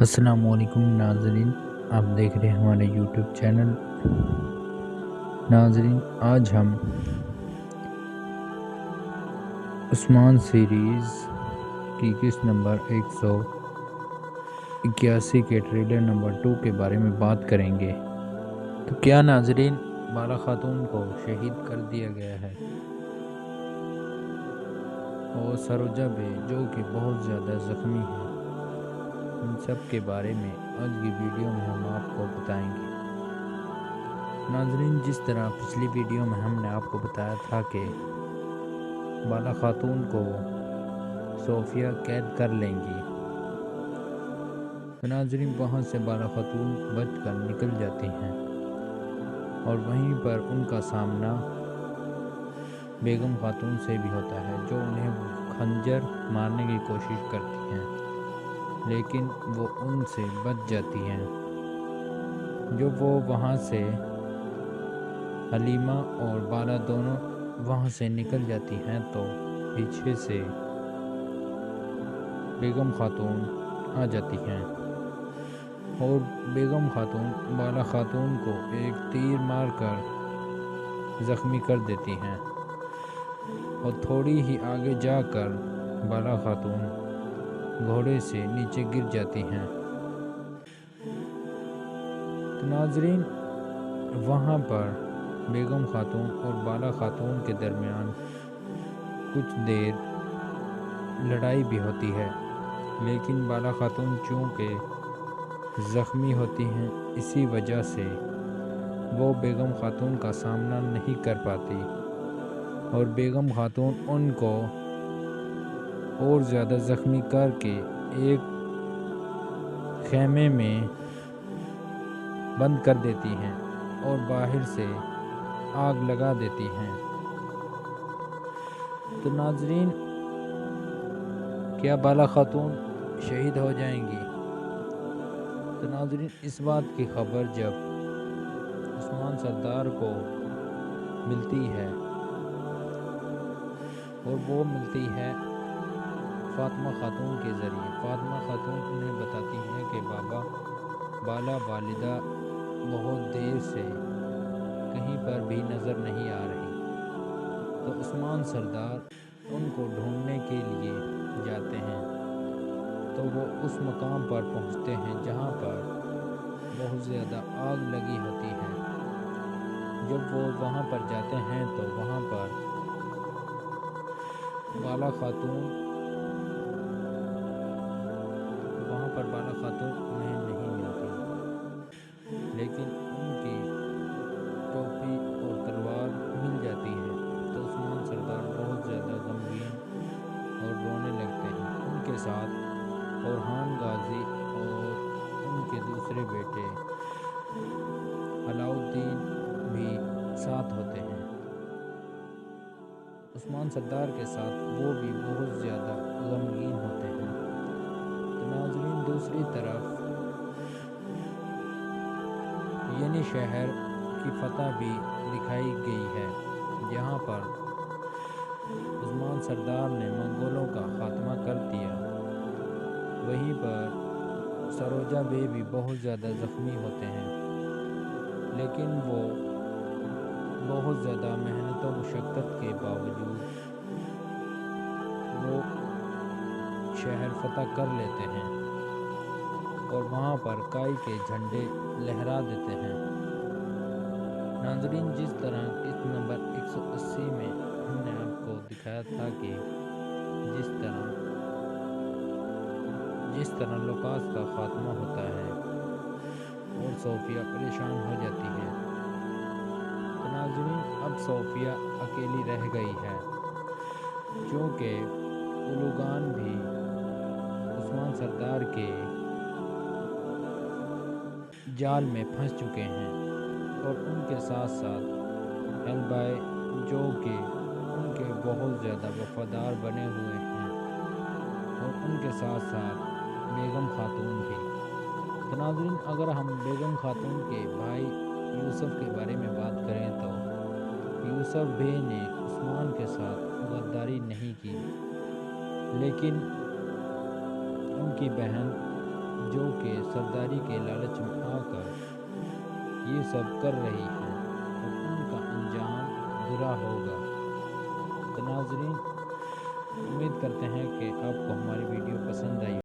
السلام علیکم ناظرین، آپ دیکھ رہے ہیں ہمارے یوٹیوب چینل۔ ناظرین، آج ہم عثمان سیریز کی قسط نمبر 181 کے ٹریلر نمبر 2 کے بارے میں بات کریں گے۔ تو کیا ناظرین، بالا خاتون کو شہید کر دیا گیا ہے اور سروجا بے جو کہ بہت زیادہ زخمی ہے، ان سب کے بارے میں آج کی ویڈیو میں ہم آپ کو بتائیں گے۔ ناظرین، جس طرح پچھلی ویڈیو میں ہم نے آپ کو بتایا تھا کہ بالا خاتون کو صوفیہ قید کر لیں گی، تو ناظرین وہاں سے بالا خاتون بچ کر نکل جاتی ہیں اور وہیں پر ان کا سامنا بیگم خاتون سے بھی ہوتا ہے، جو انہیں خنجر مارنے کی کوشش کرتی ہیں، لیکن وہ ان سے بچ جاتی ہیں۔ جب وہ وہاں سے حلیمہ اور بالا دونوں وہاں سے نکل جاتی ہیں تو پیچھے سے بیگم خاتون آ جاتی ہیں اور بیگم خاتون بالا خاتون کو ایک تیر مار کر زخمی کر دیتی ہیں اور تھوڑی ہی آگے جا کر بالا خاتون گھوڑے سے نیچے گر جاتی ہیں۔ تو ناظرین، وہاں پر بیگم خاتون اور بالا خاتون کے درمیان کچھ دیر لڑائی بھی ہوتی ہے، لیکن بالا خاتون چونکہ زخمی ہوتی ہیں، اسی وجہ سے وہ بیگم خاتون کا سامنا نہیں کر پاتی اور بیگم خاتون ان کو اور زیادہ زخمی کر کے ایک خیمے میں بند کر دیتی ہیں اور باہر سے آگ لگا دیتی ہیں۔ تو ناظرین، کیا بالا خاتون شہید ہو جائیں گی؟ تو ناظرین، اس بات کی خبر جب عثمان سردار کو ملتی ہے اور وہ ملتی ہے فاطمہ خاتون کے ذریعے، فاطمہ خاتون انہیں بتاتی ہیں کہ بالا والدہ بہت دیر سے کہیں پر بھی نظر نہیں آ رہی، تو عثمان سردار ان کو ڈھونڈنے کے لیے جاتے ہیں۔ تو وہ اس مقام پر پہنچتے ہیں جہاں پر بہت زیادہ آگ لگی ہوتی ہے۔ جب وہ وہاں پر جاتے ہیں تو وہاں پر بالا خاتون انہیں نہیں ملتی، لیکن ان کی ٹوپی اور تلوار مل جاتی ہے۔ تو عثمان سردار بہت زیادہ غمگین اور رونے لگتے ہیں۔ ان کے ساتھ اورحان غازی اور ان کے دوسرے بیٹے علاؤالدین بھی ساتھ ہوتے ہیں۔ عثمان سردار کے ساتھ وہ بھی بہت زیادہ غمگین ہوتے ہیں۔ تو ناظرین، دوسری طرف یعنی شہر کی فتح بھی دکھائی گئی ہے، جہاں پر عثمان سردار نے منگولوں کا خاتمہ کر دیا۔ وہیں پر سروجا بے بھی بہت زیادہ زخمی ہوتے ہیں، لیکن وہ بہت زیادہ محنت و مشقت کے باوجود وہ شہر فتح کر لیتے ہیں اور وہاں پر کائی کے جھنڈے لہرا دیتے ہیں۔ ناظرین، جس طرح قسط نمبر 180 میں ہم نے آپ کو دکھایا تھا کہ جس طرح لوکاس کا خاتمہ ہوتا ہے اور صوفیہ پریشان ہو جاتی ہے، تو ناظرین اب صوفیہ اکیلی رہ گئی ہے، چونکہ اولوگان بھی عثمان سردار کے جال میں پھنس چکے ہیں اور ان کے ساتھ ساتھ البائے جو کہ ان کے بہت زیادہ وفادار بنے ہوئے ہیں، اور ان کے ساتھ ساتھ بیگم خاتون بھی۔ تو ناظرین، اگر ہم بیگم خاتون کے بھائی یوسف کے بارے میں بات کریں تو یوسف بے نے عثمان کے ساتھ غداری نہیں کی، لیکن ان کی بہن جو کہ سرداری کے لالچ میں آ کر یہ سب کر رہی ہے اور ان کا انجام برا ہوگا۔ تو ناظرین، امید کرتے ہیں کہ آپ کو ہماری ویڈیو پسند آئی